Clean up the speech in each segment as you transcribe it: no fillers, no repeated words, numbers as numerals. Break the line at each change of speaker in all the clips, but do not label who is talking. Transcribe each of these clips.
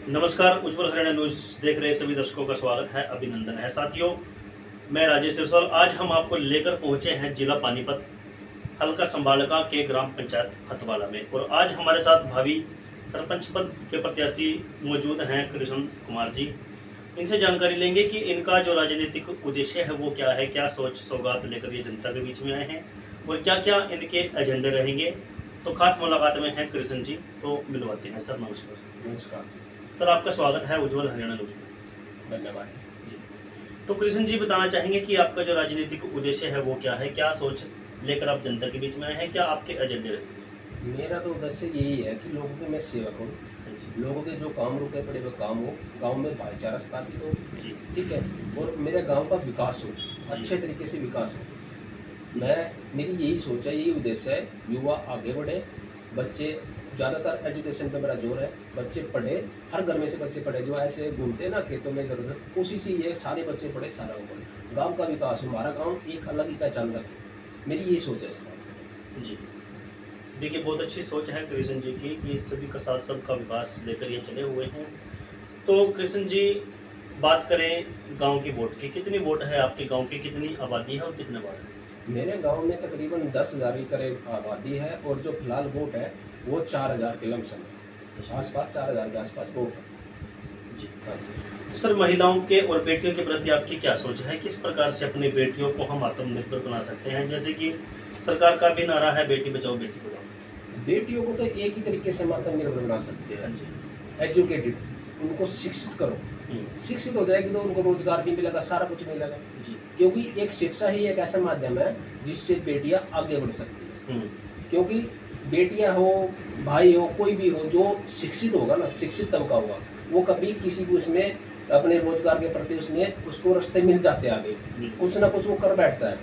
नमस्कार, उज्जवल हरियाणा न्यूज़ देख रहे सभी दर्शकों का स्वागत है, अभिनंदन है। साथियों, मैं राजेश सिरसौल आज हम आपको लेकर पहुंचे हैं जिला पानीपत हल्का संभालका के ग्राम पंचायत हथवाला में। और आज हमारे साथ भावी सरपंच पद के प्रत्याशी मौजूद हैं कृष्ण कुमार जी। इनसे जानकारी लेंगे कि इनका जो राजनीतिक उद्देश्य है वो क्या है, क्या सोच सौगात लेकर ये जनता के बीच में आए हैं और क्या क्या इनके एजेंडे रहेंगे। तो खास मुलाकात में हैं कृष्ण जी, तो मिलवाते हैं। सर नमस्कार।
नमस्कार
सर, आपका स्वागत है उज्जवल हरियाणा न्यूज़ में।
धन्यवाद
जी। तो कृष्ण जी बताना चाहेंगे कि आपका जो राजनीतिक उद्देश्य है वो क्या है, क्या सोच लेकर आप जनता के बीच में आए हैं, क्या आपके एजेंडे रहे?
मेरा तो उद्देश्य यही है कि लोगों की मैं सेवा करूँ, लोगों के जो काम रुके पड़े वो काम हो, गांव में भाईचारा स्थापित हो, ठीक है, और मेरे गांव का विकास हो, अच्छे तरीके से विकास हो। मेरी यही सोच है, यही उद्देश्य है। युवा आगे बढ़े, बच्चे ज़्यादातर एजुकेशन पे मेरा जोर है, बच्चे पढ़े, हर घर में से बच्चे पढ़े। जो ऐसे घूमते हैं ना खेतों में इधर उधर, कोशिश ही ये सारे बच्चे पढ़े, सारा वो पढ़े, गाँव का विकास हो, हमारा गाँव एक अलग ही पहचान रखे। मेरी यही सोच है इस बात।
जी, देखिए बहुत अच्छी सोच है कृष्ण जी की कि सभी का साथ सबका विकास लेकर ये चले हुए हैं। तो कृष्ण जी बात करें गांव की वोट की, कितनी वोट है आपके गांव की, कितनी आबादी है और कितने वार्ड है?
मेरे गांव में तकरीबन 10,000 के करीब आबादी है और जो फिलहाल वोट है वो 4,000 के लमसम है, आसपास 4,000 के आसपास वोट है।
जी। तो सर, महिलाओं के और बेटियों के प्रति आपकी क्या सोच है, किस प्रकार से अपनी बेटियों को हम आत्मनिर्भर बना सकते हैं? जैसे कि सरकार का भी नारा है बेटी बचाओ बेटी पढ़ाओ।
बेटियों को तो एक ही तरीके से आत्मनिर्भर बना सकते हैं, एजुकेटेड, उनको शिक्षित करो। शिक्षित हो जाएगी तो उनको रोजगार भी मिलेगा, सारा कुछ मिलेगा जी। क्योंकि एक शिक्षा ही एक ऐसा माध्यम है जिससे बेटियां आगे बढ़ सकती हैं। क्योंकि बेटियां हो, भाई हो, कोई भी हो, जो शिक्षित होगा ना, शिक्षित तबका होगा, वो कभी किसी को उसमें अपने रोजगार के प्रति उसमें उसको रास्ते मिल जाते हैं आगे, कुछ ना कुछ वो कर बैठता है,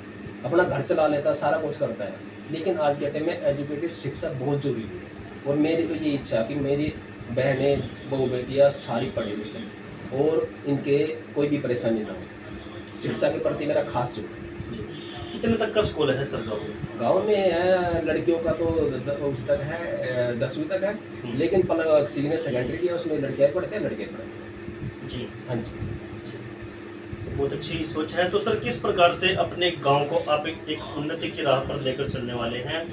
अपना घर चला लेता है, सारा कुछ करता है। लेकिन आज के टाइम में एजुकेटेड शिक्षा बहुत जरूरी है। और मेरी तो ये इच्छा है कि मेरी बहनें, बहू बेटियाँ सारी पढ़ी लिखें और इनके कोई भी परेशानी ना हो। शिक्षा के प्रति मेरा खास जोर है।
कितने तक का स्कूल है सर गाँव में?
गाँव में है लड़कियों का तो उस तक है, 10वीं तक है, लेकिन सीनियर सेकेंडरी की है, उसमें लड़कियाँ पढ़ते हैं, लड़के पढ़ते हैं
जी।
हाँ जी।
बहुत अच्छी सोच है। तो सर, किस प्रकार से अपने गांव को आप एक उन्नति की राह पर लेकर चलने वाले हैं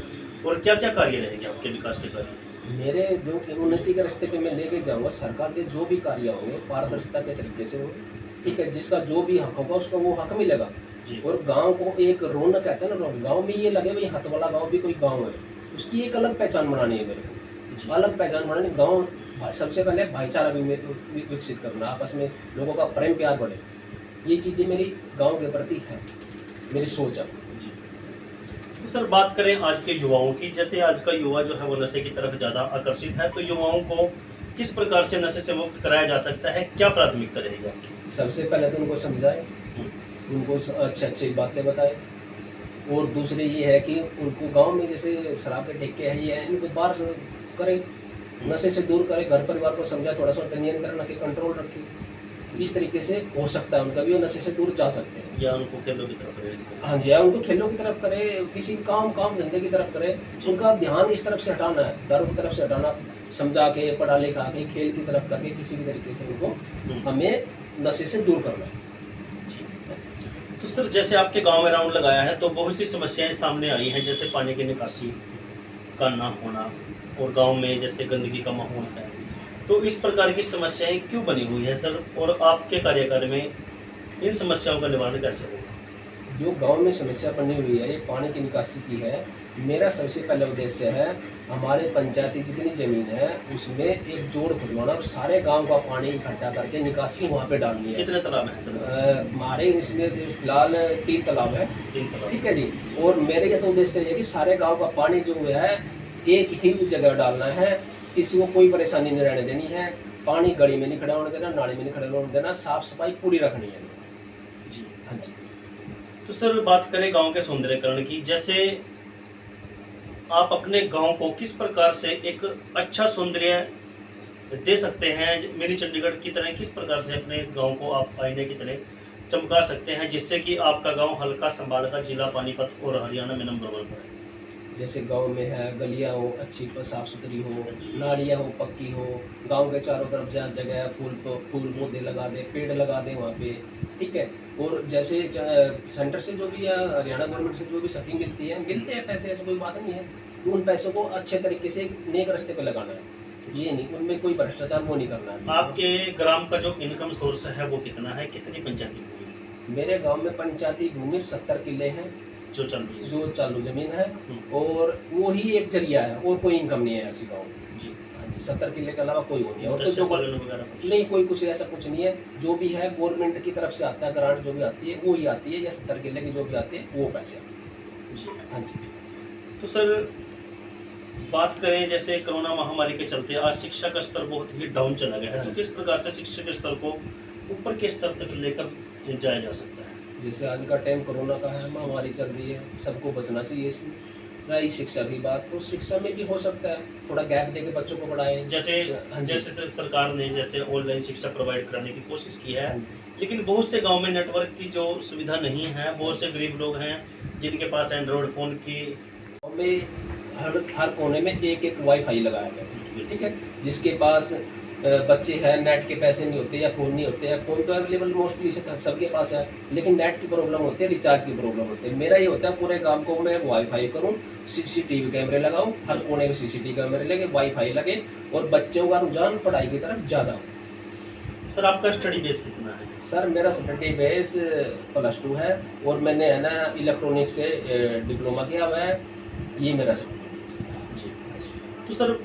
और क्या क्या कार्य रहेंगे आपके विकास के कार्य?
मेरे जो उन्नति के रास्ते पे मैं लेके जाऊंगा, सरकार के जो भी कार्य होंगे पारदर्शिता के तरीके से होंगे, ठीक है, जिसका जो भी हक होगा उसको वो हक मिलेगा। और गांव को एक रौनक कहते हैं ना, गांव में ये लगे भाई हथवाला गांव भी कोई गांव है, उसकी एक अलग पहचान बनानी है मेरे को, अलग पहचान बनानी। गाँव सबसे पहले भाईचारा भी विकसित करना, आपस में लोगों का प्रेम प्यार बढ़े, ये चीज़ें मेरी गांव के प्रति है, मेरी सोच है।
तो सर, बात करें आज के युवाओं की, जैसे आज का युवा जो है वो नशे की तरफ ज़्यादा आकर्षित है, तो युवाओं को किस प्रकार से नशे से मुक्त कराया जा सकता है, क्या प्राथमिकता रहेगी आपकी?
सबसे पहले तो उनको समझाएं, उनको अच्छी अच्छी बातें बताएं। और दूसरे ये है कि उनको गांव में जैसे शराब के ठेके हैं ये हैं, इनको बाहर करें, नशे से दूर करें, घर परिवार को समझाएं, थोड़ा सा नियंत्रण रखें, कंट्रोल रखें। इस तरीके से हो सकता है उनका भी, वो नशे से दूर जा सकते हैं।
या उनको खेलों की तरफ करें?
हाँ जी, या उनको खेलों की तरफ करें, किसी काम धंधे की तरफ करें। उनका ध्यान इस तरफ से हटाना है, दारू की तरफ से हटाना, समझा के, पढ़ा लिखा के, खेल की तरफ करके किसी भी तरीके से उनको हमें नशे से दूर करना है।
तो सर, जैसे आपके गांव में राउंड लगाया है तो बहुत सी समस्याएं सामने आई हैं, जैसे पानी की निकासी का ना होना और गांव में जैसे गंदगी का माहौल है, तो इस प्रकार की समस्याएं क्यों बनी हुई है सर, और आपके कार्यकाल में इन समस्याओं का निवारण कैसे होगा?
जो गांव में समस्या बनी हुई है, ये पानी की निकासी की है। मेरा सबसे पहला उद्देश्य है हमारे पंचायती जितनी ज़मीन है उसमें एक जोड़ खुदवाना और सारे गांव का पानी इकट्ठा करके निकासी वहाँ पे डालनी है।
कितने तालाब हैं सर?
हमारे इसमें फिलहाल 3 तालाब है,
3 तालाब,
ठीक है जी। और मेरे ये तो उद्देश्य है कि सारे गाँव का पानी जो है एक ही जगह डालना है, किसी को कोई परेशानी नहीं रहने देनी है, पानी गली में नहीं खड़ा होने देना, नाली में नहीं खड़ा होने देना, साफ सफाई पूरी रखनी है
जी।
हाँ जी।
तो सर, बात करें गांव के सौंदर्यकरण की, जैसे आप अपने गांव को किस प्रकार से एक अच्छा सौंदर्य दे सकते हैं, मिनी चंडीगढ़ की तरह किस प्रकार से अपने गांव को आप आईने की तरह चमका सकते हैं, जिससे कि आपका गांव हल्का संभालका जिला पानीपत और हरियाणा में नंबर 1 पर है?
जैसे गांव में है, गलियां हो अच्छी साफ सुथरी हो, नालियां हो पक्की हो, गांव के चारों तरफ जहाँ जगह है फूल पौधे लगा दे, पेड़ लगा दे वहाँ पे, ठीक है। और जैसे सेंटर से जो भी या हरियाणा गवर्नमेंट से जो भी स्कीम मिलते हैं पैसे, ऐसे कोई बात नहीं है। उन पैसों को अच्छे तरीके से नेक रास्ते पे लगाना है, ये नहीं उनमें कोई भ्रष्टाचार वो नहीं करना है।
आपके ग्राम का जो इनकम सोर्स है वो कितना है, कितनी पंचायती भूमि
मेरे गांव में पंचायती भूमि 70 किले हैं
जो चल रही है?
जो चालू जमीन है, और वो ही एक जरिया है, और कोई इनकम नहीं है ऐसी गाँव में
जी।
70 किले के अलावा कोई वो नहीं है। और तो
मत्स्य
जो
पालन वगैरह कुछ?
नहीं, कोई कुछ ऐसा कुछ नहीं है। जो भी है गवर्नमेंट की तरफ से आता है, ग्रांट जो भी आती है वो ही आती है, या 70 किले की जो भी आती है वो पैसे आते हैं।
जी
हाँ जी।
तो सर बात करें जैसे कोरोना महामारी के चलते आज शिक्षा का स्तर बहुत ही डाउन चला गया है, तो किस प्रकार से शिक्षा के स्तर को ऊपर के स्तर तक लेकर जाया जा सकता है?
जैसे आज का टाइम कोरोना का है, महामारी चल रही है, सबको बचना चाहिए इसमें। रही शिक्षा की बात, तो शिक्षा में भी हो सकता है थोड़ा गैप देके बच्चों को पढ़ाएं।
जैसे सरकार ने जैसे ऑनलाइन शिक्षा प्रोवाइड कराने की कोशिश की है, लेकिन बहुत से गांव में नेटवर्क की जो सुविधा नहीं है, बहुत से गरीब लोग हैं जिनके पास एंड्रॉयड फ़ोन की
गाँव में हर कोने में एक वाईफाई लगाया गया है, ठीक है। जिसके पास बच्चे हैं, नेट के पैसे नहीं होते या फ़ोन नहीं होते, या फ़ोन तो अवेलेबल मोस्टली सबके पास है, लेकिन नेट की प्रॉब्लम होती है, रिचार्ज की प्रॉब्लम होती है। मेरा ये होता है पूरे गांव को मैं वाईफाई करूं, सीसीटीवी कैमरे लगाऊं, हर कोने में सीसीटीवी कैमरे लगे, वाईफाई लगे, और बच्चों का रुझान पढ़ाई की तरफ ज़्यादा हो।
सर आपका स्टडी बेस कितना है?
सर मेरा स्टडी बेस +2 है, और मैंने है ना इलेक्ट्रॉनिक्स से डिप्लोमा किया हुआ है, ये मेरा स्टडी बेस
जी। तो सर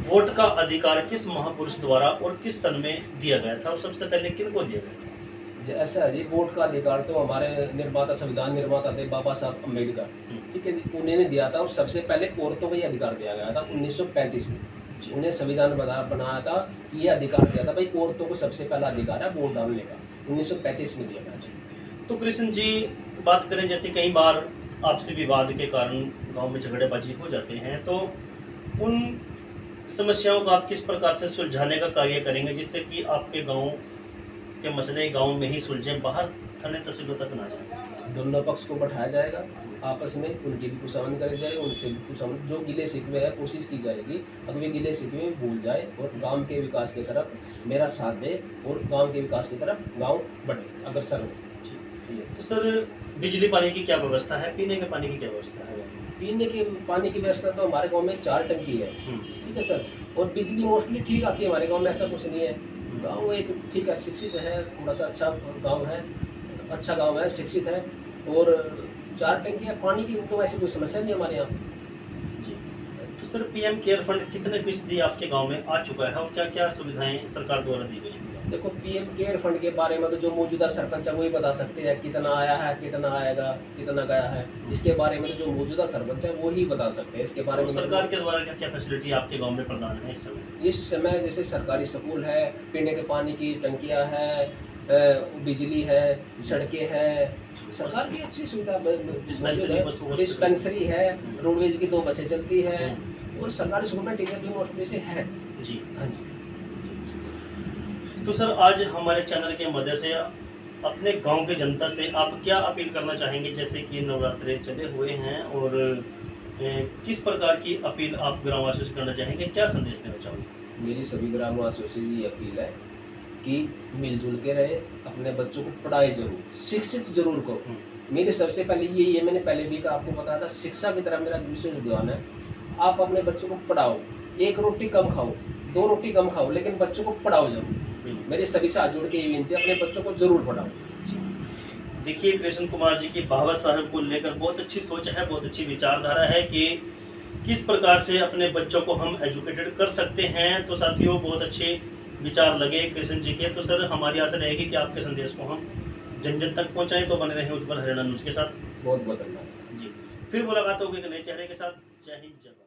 वोट का अधिकार किस महापुरुष द्वारा और किस सन में दिया गया था, और सबसे पहले किनको दिया गया था?
ऐसा है जी, वोट का अधिकार तो हमारे निर्माता, संविधान निर्माता थे बाबा साहब अम्बेडकर, ठीक है जी, उन्होंने दिया था। और सबसे पहले औरतों को ये अधिकार दिया गया था 1935 में। उन्हें संविधान बनाया था, ये अधिकार दिया था भाई औरतों को सबसे पहला अधिकार है वोट डालने का, 1935 में दिया गया।
तो कृष्ण जी बात करें जैसे कई बार आपसी विवाद के कारण गांव में झगड़ेबाजी हो जाते हैं, तो उन समस्याओं को आप किस प्रकार से सुलझाने का कार्य करेंगे जिससे कि आपके गांव के मसले गांव में ही सुलझें, बाहर थाने तहसीलों तक ना जाए?
दोनों पक्ष को बैठाया जाएगा आपस में, उनकी भी कुशमन करे जाए, उनसे भी कुशमन, जो गिले शिकवे है कोशिश की जाएगी अगर वे गिले शिकवे भूल जाए और गांव के विकास की तरफ मेरा साथ दे, और गांव के विकास की तरफ गांव बढ़े अग्रसर हो।
तो सर बिजली पानी की क्या व्यवस्था है, पीने के पानी की क्या व्यवस्था है?
पीने के पानी की व्यवस्था तो हमारे गांव में 4 टंकी है, ठीक है सर। और बिजली मोस्टली ठीक आती है हमारे गांव में, ऐसा कुछ नहीं है। गांव एक ठीक है, शिक्षित है, थोड़ा सा अच्छा गांव है, अच्छा गांव है, शिक्षित है, और 4 टंकी है। पानी की तो ऐसी कोई समस्या नहीं हमारे यहाँ
जी। तो सर पीएम केयर फंड कितने फीसदी आपके गांव में आ चुका है, और क्या क्या सुविधाएं सरकार द्वारा दी गई हैं?
देखो, पीएम केयर फंड के बारे में तो जो मौजूदा सरपंच है वही बता सकते हैं, कितना आया है, कितना आएगा, कितना गया है। इसके बारे में तो जो मौजूदा सरपंच है वो ही बता सकते हैं। इसके बारे में
सरकार के द्वारा क्या क्या फैसिलिटी आपके गांव में प्रदान है इस समय?
इस समय जैसे सरकारी स्कूल है, पीने के पानी की टंकियां है, बिजली है, सड़कें हैं, सरकार की अच्छी सुविधा मौजूद है। डिस्पेंसरी है, रोडवेज की 2 बसें चलती है, और सरकारी स्कूल में टीचर भी मोस्टली से है
जी।
हाँ जी।
तो सर आज हमारे चैनल के मदद से अपने गांव की जनता से आप क्या अपील करना चाहेंगे, जैसे कि नवरात्रे चले हुए हैं, और किस प्रकार की अपील आप ग्रामवासियों से करना चाहेंगे, क्या संदेश देना चाहोगे?
मेरी सभी ग्रामवासियों से ये अपील है कि मिलजुल के रहे, अपने बच्चों को पढ़ाए जरूर, शिक्षित जरूर करो। मेरे सबसे पहले यही है, मैंने पहले भी आपको बताया था, शिक्षा की तरफ मेरा विशेष ध्यान है। आप अपने बच्चों को पढ़ाओ, 1 रोटी कम खाओ, 2 रोटी कम खाओ, लेकिन बच्चों को पढ़ाओ जरूर। मेरे सभी से हाथ जोड़ के ये विनती है, अपने बच्चों को जरूर पढ़ाओ।
देखिए कृष्ण कुमार जी की बाबा साहब को लेकर बहुत अच्छी सोच है, बहुत अच्छी विचारधारा है कि किस प्रकार से अपने बच्चों को हम एजुकेटेड कर सकते हैं। तो साथियों बहुत अच्छे विचार लगे कृष्ण जी के। तो सर हमारी आशा रहेगी कि आपके संदेश को हम जन जन तक पहुँचाएँ। तो बने रहें उज्जवल हरियाणा न्यूज़ के साथ।
बहुत बहुत धन्यवाद
जी। फिर मुलाकात होगी एक नए चेहरे के साथ। जय हिंद, जय भारत।